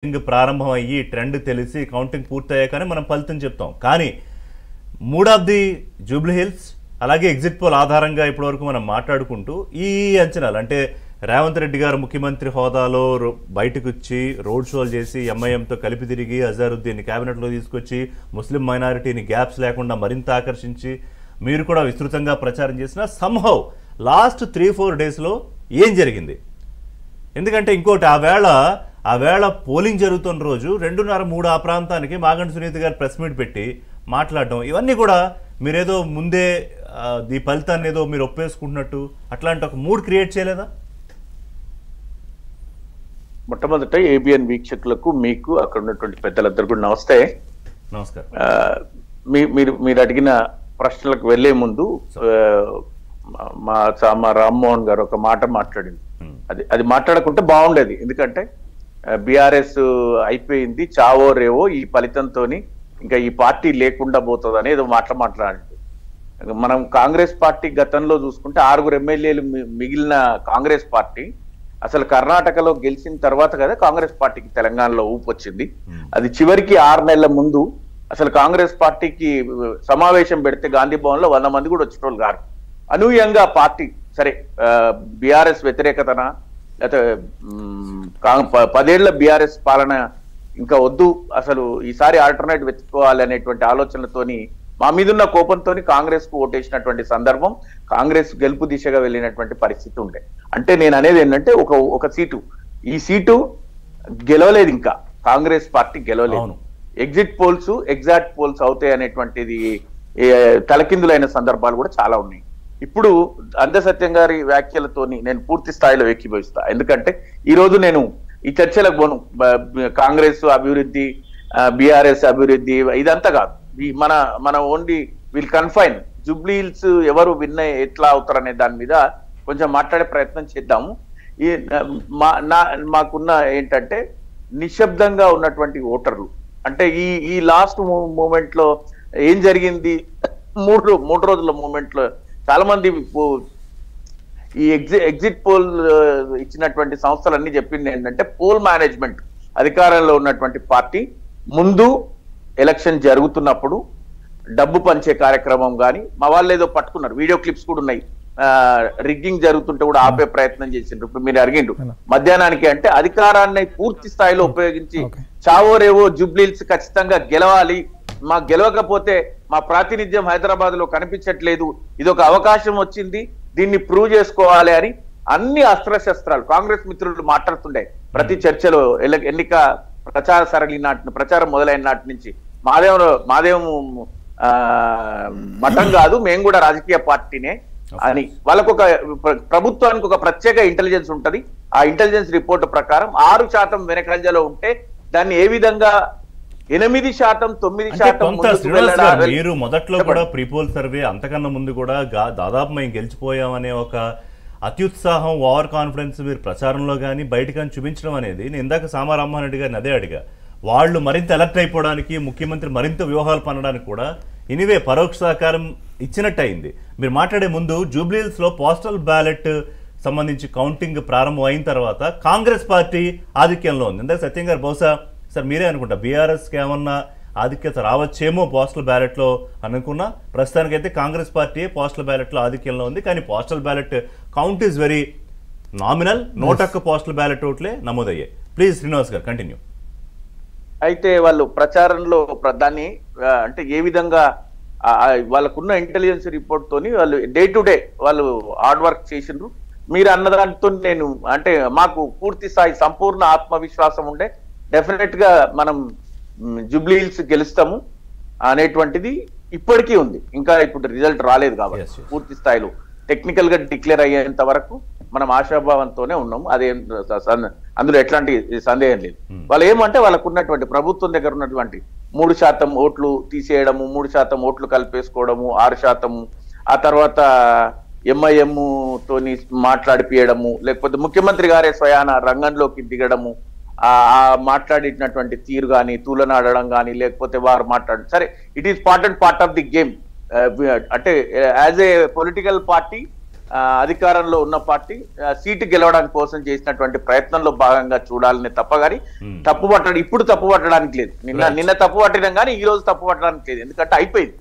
ప్రారంభం అయ్యి ట్రెండ్ తెలిసి కౌంటింగ్ పూర్తయ్యాకనే మనం ఫలితం చెప్తాం. కానీ mood of the Jubilee hills అలాగే ఎగ్జిట్ పోల్ ఆధారంగా ఇప్పటివరకు మనం మాట్లాడుకుంటూ ఈ అంచనాలు అంటే రేవంత్ రెడ్డి గారు ముఖ్యమంత్రి హోదాలో బయటకు వచ్చి రోడ్ షోలు చేసి ఎంఐఎంతో కలిపి తిరిగి అజారుద్దీన్ని క్యాబినెట్లో తీసుకొచ్చి ముస్లిం మైనారిటీని గ్యాప్స్ లేకుండా మరింత ఆకర్షించి మీరు కూడా విస్తృతంగా ప్రచారం చేసిన సంహౌ లాస్ట్ 3-4 డేస్లో ఏం జరిగింది? ఎందుకంటే ఇంకోటి ఆ వేళ పోలింగ్ జరుగుతున్న రోజు 2:30-3 ఆ ప్రాంతానికి మాగంటి సునీత గారు ప్రెస్ మీట్ పెట్టి మాట్లాడడం, ఇవన్నీ కూడా మీరేదో ముందే ఈ ఫలితాన్ని ఏదో మీరు ఒప్పేసుకుంటున్నట్టు అట్లాంటి ఒక మూడ్ క్రియేట్ చేయలేదా? మొట్టమొదట ఏబిఎన్ వీక్షకులకు మీకు అక్కడ ఉన్నటువంటి పెద్దలందరూ కూడా నమస్తే. నమస్కారం. మీరు అడిగిన ప్రశ్నలకు వెళ్లే ముందు మా రామ్మోహన్ గారు ఒక మాట మాట్లాడింది. అది మాట్లాడకుంటే బాగుండేది. ఎందుకంటే బీఆర్ఎస్ అయిపోయింది, చావో రేవో ఈ ఫలితంతో ఇంకా ఈ పార్టీ లేకుండా పోతుంది అనేది మాట్లాడండి. మనం కాంగ్రెస్ పార్టీ గతంలో చూసుకుంటే 6 ఎమ్మెల్యేలు మిగిలిన కాంగ్రెస్ పార్టీ అసలు కర్ణాటకలో గెలిచిన తర్వాత కదా కాంగ్రెస్ పార్టీకి తెలంగాణలో ఊపు వచ్చింది. అది చివరికి 6 నెలల ముందు అసలు కాంగ్రెస్ పార్టీకి సమావేశం పెడితే గాంధీ భవన్ లో 100 మంది కూడా వచ్చేటోళ్ళు గారు. అనూహ్యంగా పార్టీ సరే బీఆర్ఎస్ వ్యతిరేకతన లేకపోతే 10 ఏళ్ల బీఆర్ఎస్ పాలన ఇంకా వద్దు, అసలు ఈసారి ఆల్టర్నేట్ వెతుక్కోవాలి అనేటువంటి ఆలోచనలతోని మా మీదున్న కోపంతో కాంగ్రెస్ కు ఓటేసినటువంటి సందర్భం, కాంగ్రెస్ గెలుపు దిశగా వెళ్ళినటువంటి పరిస్థితి ఉండే. అంటే నేను అనేది ఏంటంటే ఒక సీటు, ఈ సీటు గెలవలేదు, ఇంకా కాంగ్రెస్ పార్టీ గెలవలేదు. ఎగ్జిట్ పోల్స్ ఎగ్జాక్ట్ పోల్స్ అవుతాయి అనేటువంటిది తలకిందులైన సందర్భాలు కూడా చాలా ఉన్నాయి. ఇప్పుడు అందసత్యం గారి వ్యాఖ్యలతోని నేను పూర్తి స్థాయిలో ఏకీభవిస్తా. ఎందుకంటే ఈ రోజు నేను ఈ చర్చలకు పోను, కాంగ్రెస్ అభివృద్ధి బీఆర్ఎస్ అభివృద్ధి ఇదంతా కాదు. మన only will confine Jubilee hills ఎవరు విన్ ఎట్లా అవుతారనే దాని మీద కొంచెం మాట్లాడే ప్రయత్నం చేద్దాము. మాకున్న ఏంటంటే నిశ్శబ్దంగా ఉన్నటువంటి ఓటర్లు, అంటే ఈ లాస్ట్ మూమెంట్ లో ఏం జరిగింది, మూడు రోజుల మూమెంట్ లో చాలా మంది ఈ ఎగ్జిట్ పోల్ ఇచ్చినటువంటి సంస్థలన్నీ చెప్పింది ఏంటంటే పోల్ మేనేజ్మెంట్ అధికారంలో ఉన్నటువంటి పార్టీ ముందు ఎలక్షన్ జరుగుతున్నప్పుడు డబ్బు పంచే కార్యక్రమం కానీ మా వాళ్ళు ఏదో పట్టుకున్నారు, వీడియో క్లిప్స్ కూడా ఉన్నాయి, రిగ్గింగ్ జరుగుతుంటే కూడా ఆపే ప్రయత్నం చేసిండ్రు. ఇప్పుడు మీరు అడిగిండ్రు మధ్యాహ్నానికి, అంటే అధికారాన్ని పూర్తి స్థాయిలో ఉపయోగించి చావో రేవో జూబ్లీ హిల్స్ ఖచ్చితంగా గెలవాలి, మా గెలవకపోతే మా ప్రాతినిధ్యం హైదరాబాద్ లో కనిపించట్లేదు, ఇది ఒక అవకాశం వచ్చింది, దీన్ని ప్రూవ్ చేసుకోవాలి అని అన్ని అస్త్రశస్త్రాలు కాంగ్రెస్ మిత్రులు మాట్లాడుతుండే ప్రతి చర్చలో. ఎన్నిక ప్రచార సరళి ప్రచారం మొదలైన నాటి నుంచి మాదేవం మఠం కాదు, మేము కూడా రాజకీయ పార్టీనే అని వాళ్ళకు ఒక ప్రభుత్వానికి ఒక ప్రత్యేక ఇంటెలిజెన్స్ ఉంటది. ఆ ఇంటెలిజెన్స్ రిపోర్ట్ ప్రకారం 6% వెనకంజలో ఉంటే దాన్ని ఏ విధంగా 8%, 9% మీరు మొదట్లో కూడా ప్రీపోల్ సర్వే అంతకన్నా ముందు కూడా దాదాపు మేము గెలిచిపోయామనే ఒక అత్యుత్సాహం, ఓవర్ కాన్ఫిడెన్స్ మీరు ప్రచారంలో కానీ బయట కానీ చూపించడం అనేది, నేను ఇందాక సామారామారెడ్డి గారిని అదే అడిగా, వాళ్ళు మరింత అలర్ట్ అయిపోవడానికి ముఖ్యమంత్రి మరింత వ్యూహాలు పనడానికి కూడా ఇనివే పరోక్ష సహకారం ఇచ్చినట్టు అయింది. మీరు మాట్లాడే ముందు జూబ్లీ హిల్స్ లో పోస్టల్ బ్యాలెట్ సంబంధించి కౌంటింగ్ ప్రారంభం అయిన తర్వాత కాంగ్రెస్ పార్టీ ఆధిక్యంలో ఉంది. ఇందాక సత్యం గారు బహుశా సార్ మీరే అనుకుంటా బీఆర్ఎస్కి ఏమన్నా ఆధిక్యత రావచ్చేమో పోస్టల్ బ్యాలెట్లో అనుకున్నా, ప్రస్తుతానికైతే కాంగ్రెస్ పార్టీ పోస్టల్ బ్యాలెట్లో ఆధిక్యంలో ఉంది. కానీ postal ballot count is very nominal, 101 postal ballot ఓట్లే నమోదయ్యాయి. ప్లీజ్ శ్రీనివాస్ గారు కంటిన్యూ. అయితే వాళ్ళు ప్రచారంలో దాన్ని అంటే ఏ విధంగా వాళ్ళకున్న ఇంటెలిజెన్స్ రిపోర్ట్ తోని వాళ్ళు డే టు డే వాళ్ళు హార్డ్ వర్క్ చేసిండ్రు. మీరు అన్నదాంతో నేను అంటే మాకు పూర్తి స్థాయి సంపూర్ణ ఆత్మవిశ్వాసం ఉండే, డెఫినెట్ గా మనం జూబ్లీ హిల్స్ గెలుస్తాము అనేటువంటిది ఇప్పటికీ ఉంది. ఇంకా ఇప్పుడు రిజల్ట్ రాలేదు కాబట్టి పూర్తి స్థాయిలో టెక్నికల్ గా డిక్లేర్ అయ్యేంత వరకు మనం ఆశాభావంతోనే ఉన్నాము. అదేం అందులో ఎట్లాంటి సందేహం లేదు. వాళ్ళు ఏమంటే వాళ్ళకు ఉన్నటువంటి ప్రభుత్వం దగ్గర ఉన్నటువంటి 3% ఓట్లు తీసేయడము, 3% ఓట్లు కలిపేసుకోవడము, 6%, ఆ తర్వాత ఎంఐఎం తోని మాట్లాడిపియడము, లేకపోతే ముఖ్యమంత్రి గారే స్వయాన రంగంలోకి దిగడము, ఆ మాట్లాడినటువంటి తీరు కానీ తూలనాడడం కానీ లేకపోతే వారు సరే it is part of the game. అంటే యాజ్ ఏ పొలిటికల్ పార్టీ అధికారంలో ఉన్న పార్టీ సీటు గెలవడానికి కోసం చేసినటువంటి ప్రయత్నంలో భాగంగా చూడాలని తప్ప గాని ఇప్పుడు తప్పు పట్టడానికి లేదు. నిన్న తప్పు పట్టినాం కానీ ఈ రోజు తప్పు పట్టడానికి లేదు, ఎందుకంటే అయిపోయింది.